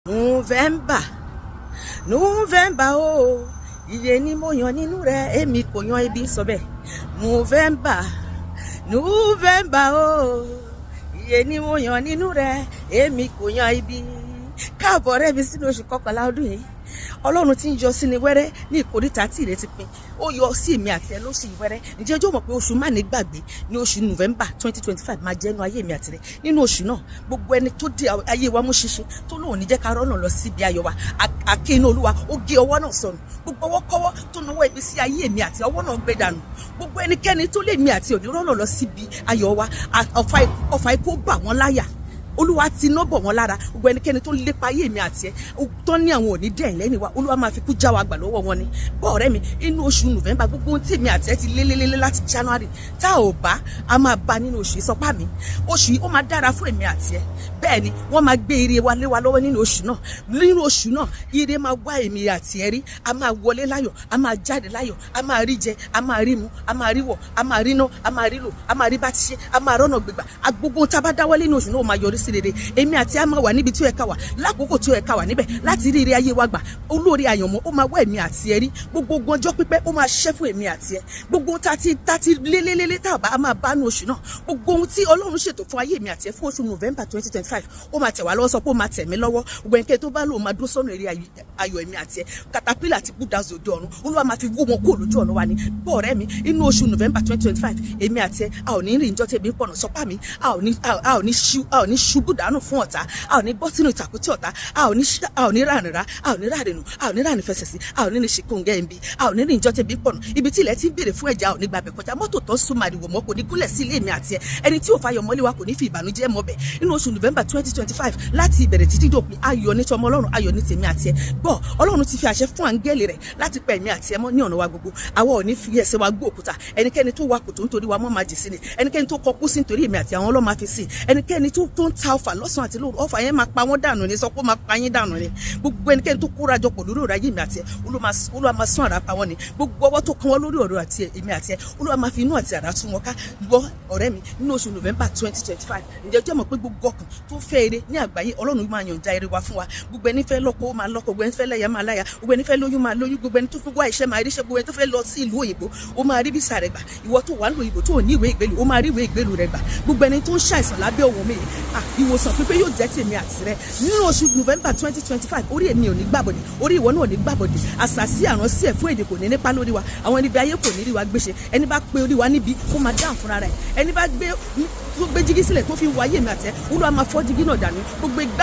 November, November o, iye ni mo yan nínú rẹ̀, èmi kò yan ibi sọ bẹ́ẹ̀. November, November o, iye ni mo yan nínú rẹ̀, èmi kò yan ibi. Káàbọ̀ rẹ̀ mi sínú oṣù kọkànlá ọdún yìí. Ọlọ́run tí ń yọ sí ni wẹ́rẹ́ ní ìkórìtà tí ìrètí pin. Ó yọ sí èmi àti ẹ lóṣù wẹ́rẹ́. Ǹjẹ́ ọjọ́ mọ̀ pé oṣù má ní gbàgbé ní oṣù November 2025 máa jẹ́ inú ayé mi àti rẹ̀. Nínú oṣù náà, gbogbo ẹni tó di ayé wa mú ṣinṣin tó lóun ní jẹ́ ká rọ́nà lọ síbi ayọ̀ wa. Àké inú Olúwa ó gé ọwọ́ náà sọnù. Gbogbo ọwọ́ kọ́wọ́ tó náwó ibi sí ayé mi àti ọwọ́ náà gbé dànù. Gbogbo ẹnikẹ́ni tó lè mi àti òní rọ́nà lọ síbi ayọ̀ wa. Ọfà ikú bà wọ́n láyà. Olúwa ti ná bọ̀ wọ́n lára. Gbogbo ẹnikẹ́ni tó lépa ayé mi àti ẹ tó ní àwọn òní dẹ̀ lẹ́yìn wa, Olúwa máa fi kú já wa gbà lọ́wọ́ wọn ni. Bọ́ ọ̀rẹ́ mi, inú oṣù November gbogbo ohun tí èmi àti ẹ ti lélélélé láti January tá ò bá a máa bá nínú oṣù ìsọpá mi. Oṣù yìí ó máa dára fún èmi àti ẹ. Bẹ́ẹ̀ ni wọ́n máa gbé ire wa lé wa lọ́wọ́ nínú oṣù náà. Nínú oṣù náà ire máa wá èmi àti ẹ rí. A máa wọlé láyọ̀, a máa jáde láyọ̀, a máa rí jẹ, a máa rí mu, a máa rí wọ̀, a máa rí ná, a máa rí lò, a máa rí bá ti ṣe, a máa rọ́nà gbégbà. Gbogbo tá a bá dáwọ́lé nínú oṣù náà ó máa yọrí sí rere. Èmi àti a máa wà níbi tí ó yẹ ká wà lákòókò tí ó yẹ ká wà níbẹ̀ láti rí ire ayé wa gbà. Olórí àyànmọ́ ó máa wá èmi àti ẹ rí. Gbogbo ọjọ́ pípẹ́ ó máa ṣẹ́ fún èmi àti ẹ. Gbogbo tá ti lélélélé tá a máa bá nu oṣù náà. Gbogbo ohun tí Ọlọ́run ṣètò fún ayé mi àti ẹ fún oṣù November 2025 ó máa tẹ̀ wá lọ́wọ́, sọ pé ó máa tẹ̀ mí lọ́wọ́. Gbogbo ẹnikẹ́ni tó bá lò ó máa dúró sọ́nà eré ayọ̀ èmi àti ẹ. Katapila àti bulldozer òde ọ̀run Olúwa máa fi wó wọn kúrò lójú ọ̀nà wa ni. Bọ́ ọ̀rẹ́ mi, inú oṣù November 2025 èmi àti ẹ a ò ní rìn jọ́ tẹ̀mí pọ̀nà sọ́pà mi, a ò ní ṣubú dànù fún ọ̀tá, a ò ní bọ́ sínú ìtàkùtì ọ̀tá, a ò ní rànìrà, a ò ní rànìnù, a ò ní rànì fẹsẹ̀ sí, a ò ní ṣe kóńgẹ́ ẹ̀mí, a ò ní rìn jọ́ tẹ̀mí pọ̀nà. Ibi tí ilẹ̀ ti ń béèrè fún ẹ̀jẹ̀ a ò ní gbàbẹ̀ kọjá. Mọ́tò tó sún màdìwò mọ́ kò ní gúnlẹ̀ sí ilé mi àti ẹ. Ẹni tí ò fayọ̀ mọ́lé wa kò ní fi ìbànújẹ́ mọ́bẹ̀. Inú oṣù November 2025 láti ìbẹ̀rẹ̀ títí dòpin ayọ̀ ní tọmọ Ọlọ́run, ayọ̀ ní tèmi àti ẹ. Bọ́ Ọlọ́run ti fi àṣẹ fún áńgẹ́lì rẹ̀ láti pa èmi àti ẹ mọ́ ní ọ̀nà wa gbogbo. Àwa ò ní fi ẹsẹ̀ wa gbó òkúta. Ẹnikẹ́ni tó wa kòtò nítorí wa mọ́ máa jì sí ni. Ẹnikẹ́ni tó kọkú sí nítorí èmi àti àwọn ọlọ́mọ fi sí. Ẹnikẹ́ni tó ń ta ọfà lọ́sàn àti lóru, ọfà yẹn máa pa wọ́n dànù ni, sọ pé ó máa pa yín dànù ni. Gbogbo ẹnikẹ́ni tó kóra jọ pọ̀ lórí ọ̀rọ̀ ayé mi àti ẹ, Olúwa máa sún àrà pa wọ́n ni. Gbogbo ọwọ́ tó kàn wọ́n lórí ọ̀rọ̀ àti èmi àti ẹ, Olúwa máa fi inú àti àrà tún wọn ká. Gbọ́ ọ̀rẹ́ mi, nínú oṣù November 2025 ǹjẹ́ o jẹ́ mọ̀ pé gbogbo ọkàn tó fẹ́ ire ní àgbáyé Ọlọ́run máa yọ̀ǹda ire wa fún wa. Gbogbo ẹni fẹ́ lọ́kọ ó máa lọ́kọ, gbogbo ẹni fẹ́ láya máa láya, gbogbo ẹni fẹ́ lóyún máa lóyún, gbogbo ẹni tó fẹ́ wá iṣẹ́ máa ríṣẹ́, gbogbo ẹni tó fẹ́ lọ sí ìlú òyìnbó ó máa rí bísà rẹ̀ gbà. Ìwọ tó wà ní òyìnbó tó ní ìwé ìgbélú ó máa rí ìwé ìgbélú rẹ̀ gbà. Gbogbo ẹni tó ń ṣàìsàn lábẹ́ òun mi ìwòsàn pípé yóò jẹ́ tèmi àti rẹ̀. Nínú oṣù November 2025 orí èmi ò ní gbàbọ̀dẹ̀, orí ìwọ náà ò ní gbàbọ̀dẹ̀. Àṣàsí àrán sí ẹ̀ fún èdè kò ní nípa lórí wa. Àwọn ẹni bí ayé kò ní rí wa gbéṣe. Ẹni bá pé orí wa níbi kó máa dáhùn fúnra rẹ̀. Ẹni bá gbé jígí sílẹ̀ tó fi wáyé mi àti ẹ, Olúwa máa fọ́ jígí náà dànù. Gbogbo